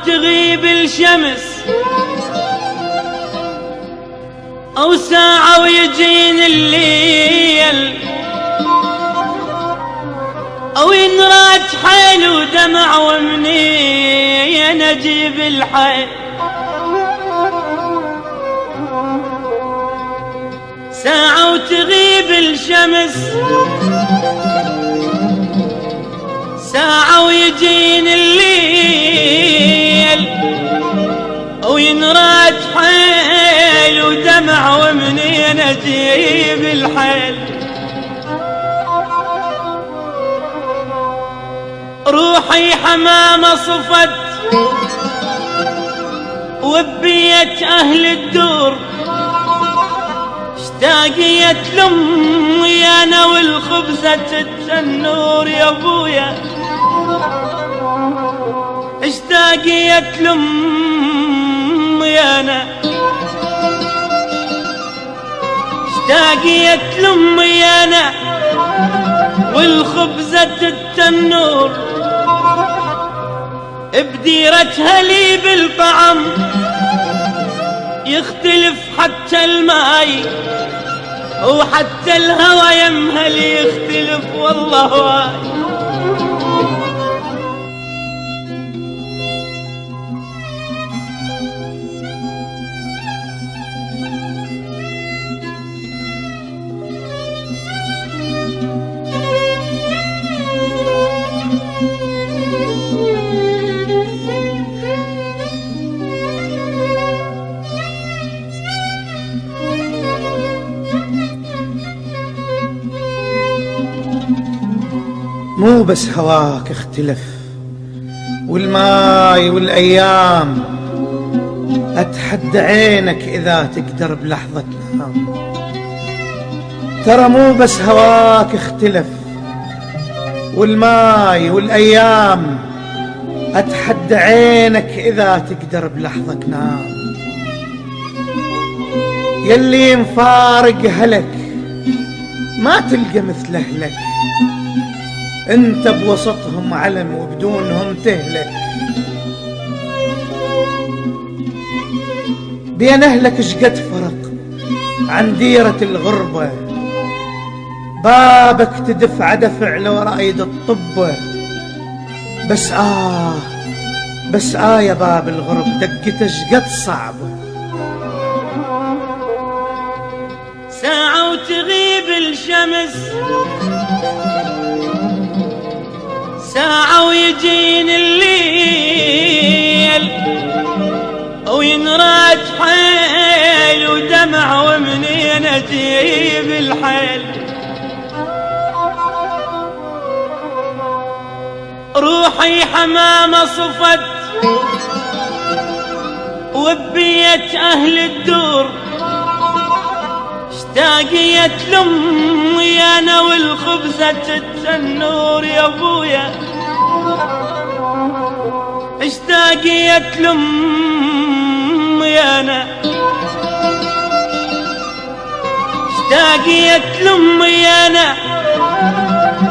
وتغيب الشمس أو ساعة ويجين الليل أو ينراد حيل ودمع ومنين أجيب الحيل ساعة وتغيب الشمس ساعة ويجين الليل أو ينراد حيل ودمع ومنين أجيب الحيل روحي حمامة صفت وبيت أهل الدور اشتاقيت لأمي أنا والخبزة التنور يا أبويا اشتاقيت لأمي أنا اشتاقيت لأمي أنا والخبزة التنور بديرتها لي بالطعم يختلف حتى الماي وحتى الهوى يمها لي يختلف والله واي مو بس هواك اختلف والماي والأيام أتحدى عينك إذا تقدر بلحظة تنام ترى مو بس هواك اختلف والماي والأيام أتحدى عينك إذا تقدر بلحظة تنام يلي مفارق هلك ما تلقى مثل أهلك انت بوسطهم علم وبدونهم تهلك بين اهلك شقد فرق عن ديرة الغربة بابك تدفع دفع لو رايد الطبة بس يا باب الغرب دقته شقد صعبة ساعة وتغيب الشمس ساعة ويجين الليل أو ينراد حيل ودمع ومنين أجيب الحيل روحي حمامة صفت وبيت أهل الدور اشتاقيت لأمي أنا والخبزة التنور يا أبويا اشتاقيت لأمي أنا اشتاقيت لأمي أنا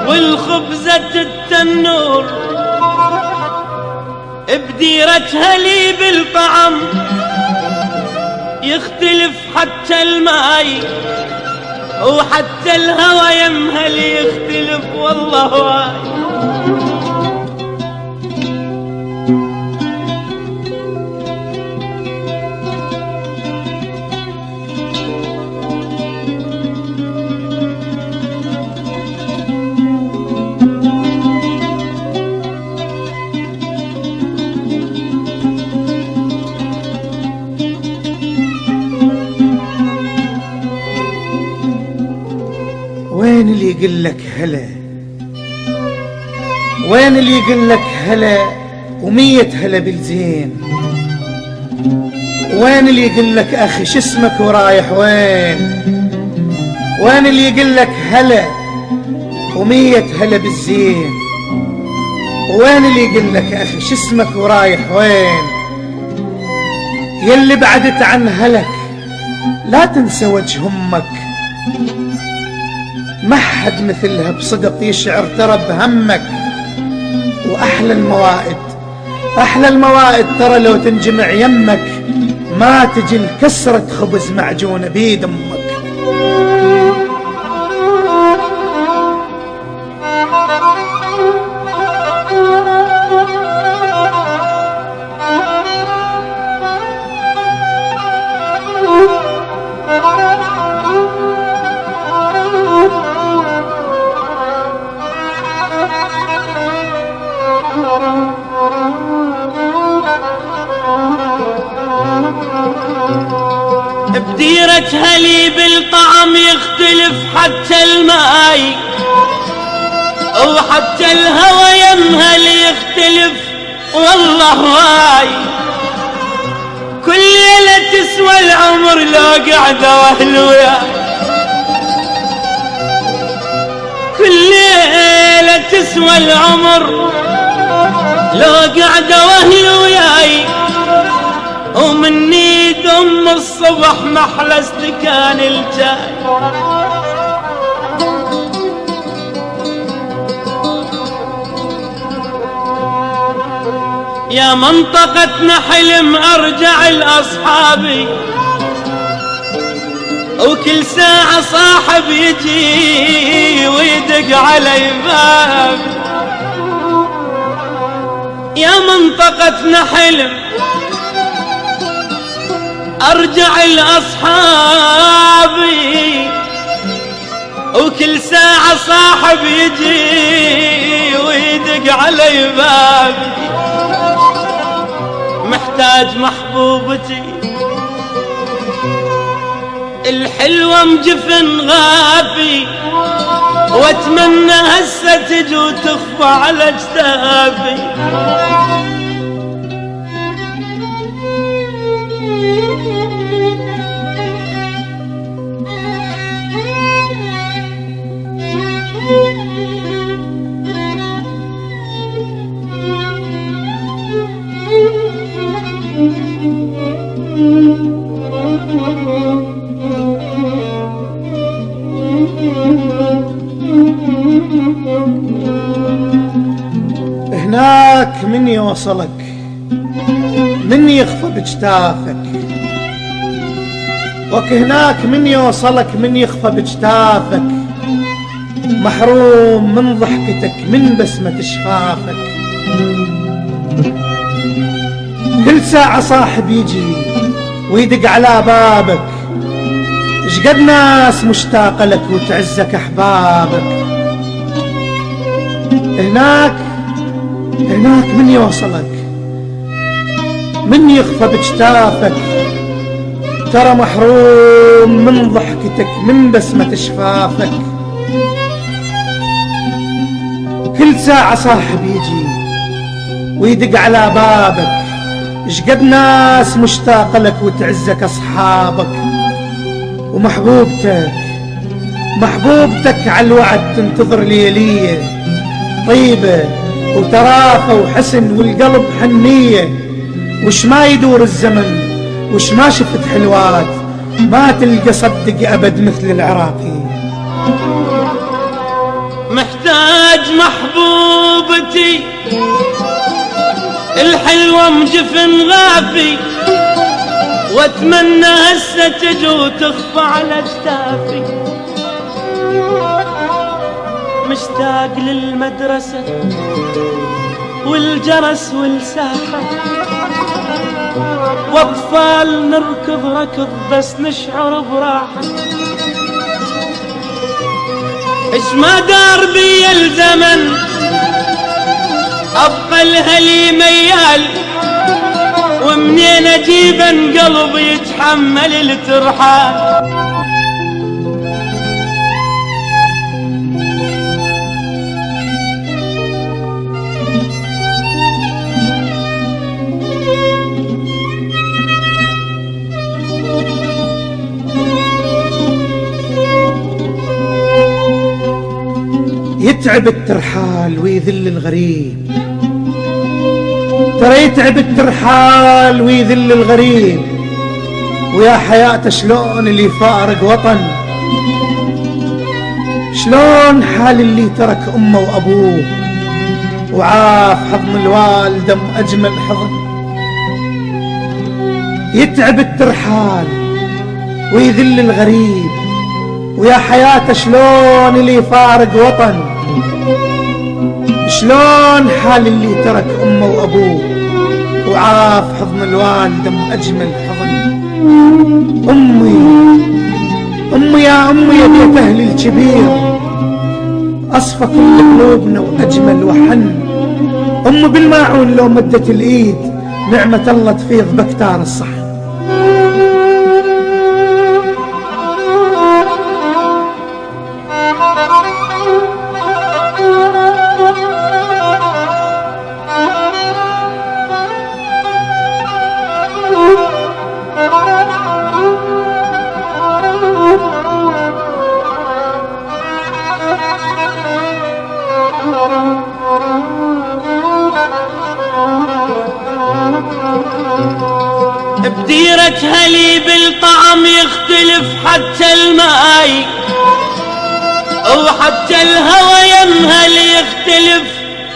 والخبزة التنور بديرتها لي بالطعم يختلف حتى الماي وحتى الهوى يمها لي يختلف والله واي وين اللي يقلك هلا وين اللي يقلك هلا ومية هلا بالزين وين اللي يقلك أخي شسمك ورايح وين اللي يقلك هلا ومية هلا بالزين وين اللي يقلك أخي شسمك ورايح يلي بعدت عن هلك لا تنسى وجه أمك ما حد مثلها بصدق يشعر ترى بهمك وأحلى الموائد أحلى الموائد ترى لو تنجمع يمك ما تجي الكسرة خبز معجونة بيد أمك. بديرتها لي بالطعم يختلف حتى الماي، وحتى الهوى يمها لي يختلف والله واي. كل ليلة تسوى العمر لو قعدة واهل وياي، كل ليلة تسوى العمر لو قعدة واهل وياي. ومني دم الصبح محلى استكان الجاي. يا منطقتنا حلم ارجع لاصحابي، وكل ساعة صاحب يجي ويدق علي بابي. يا منطقتنا حلم ارجع لاصحابي، وكل ساعة صاحب يجي ويدق علي بابي. محتاج محبوبتي الحلوة مجفن غافي، واتمنى هسه تجي وتخفى على اجتافي. هناك من يوصلك، من يخفى بجتافك، وك هناك من يوصلك، من يخفى بجتافك. محروم من ضحكتك، من بسمة شفافك. كل ساعة صاحب يجي ويدق على بابك، شقد ناس مشتاقة لك وتعزك أحبابك. هناك من يوصلك، من يخفى بجتافك. ترى محروم من ضحكتك، من بسمة شفافك. كل ساعة صاحب يجي ويدق على بابك، شقد ناس مشتاقة لك وتعزك أصحابك. ومحبوبتك على الوعد تنتظر ليلية طيبة وترافة وحسن والقلب حنية. وش ما يدور الزمن، وش ما شفت حلوات، ما تلقى صدق أبد مثل العراقي. محتاج محبوبتي الحلوة مجفن غافي، واتمنى هسه تجي وتخفى على اجتافي. مشتاق للمدرسة والجرس والساحة، واطفال نركض ركض بس نشعر براحة. اش ما دار بي الزمن ابقى لهلي ميال، ومنين اجيبن قلبي يتحمل الترحال. يتعب الترحال ويذل الغريب، ترى يتعب الترحال ويذل الغريب. ويا حياته شلون اللي يفارق وطن، شلون حال اللي ترك امه وابوه، وعاف حضن الوالدة أجمل حضن. يتعب الترحال ويذل الغريب، ويا حياته شلون اللي يفارق وطن، شلون حال اللي ترك أمه وأبوه وعاف حضن الوالدة أجمل حضن. أمي يا أمي يا بيت أهلي الكبير، أصفى كل قلوبنا وأجمل وحن. أم بالماعون لو مدت الإيد نعمة الله تفيض بكتار الصحن. بديرتها لي بالطعم يختلف حتى الماي، وحتى الهوى يمها لي يختلف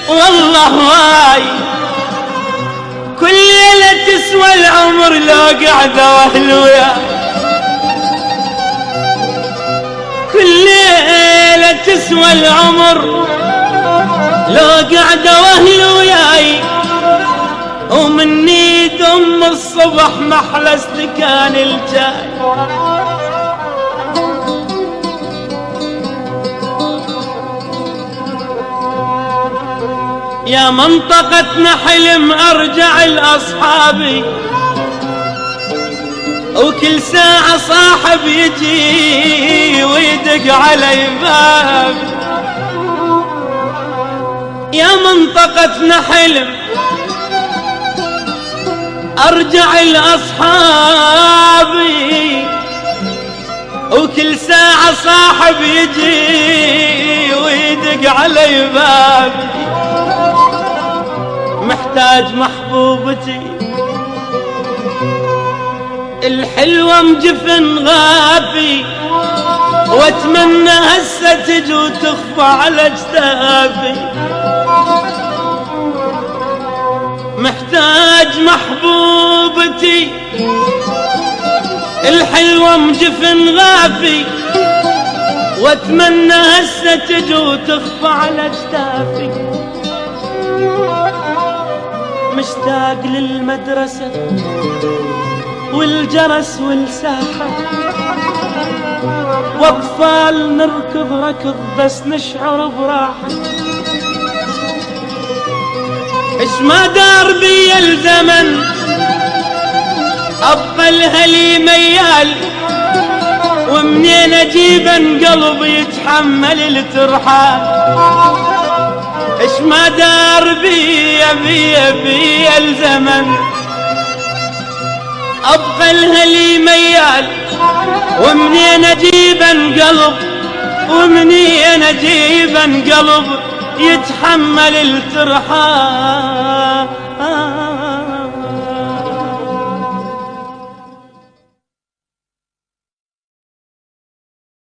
والله واي. كل ليلة تسوى العمر لو قعدة واهل وياي، كل ليلة تسوى العمر لو قعدة واهل وياي. ومن نيد ام الصبح محلى استكان الجاي. يا منطقتنا حلم ارجع لاصحابي، وكل ساعة صاحب يجي ويدق علي بابي. يا منطقتنا حلم ارجع لاصحابي، وكل ساعة صاحب يجي ويدق علي بابي. محتاج محبوبتي الحلوة مجفن غافي، واتمنى هسه تجي وتخفى على اجتافي. محتاج محبوبتي الحلوة مجفن غافي، واتمنى هسه تجي وتخفى على اجتافي. مشتاق للمدرسة والجرس والساحة، واطفال نركض ركض بس نشعر براحة. اش ما دار بي الزمن ابقى الهلي ميال، ومنين اجيبن قلبي يتحمل الترحال. اش ما دار بي الزمن ابقى الهلي ميال، ومنين اجيبن قلب، ومنين اجيبن قلب يتحمل الترحال.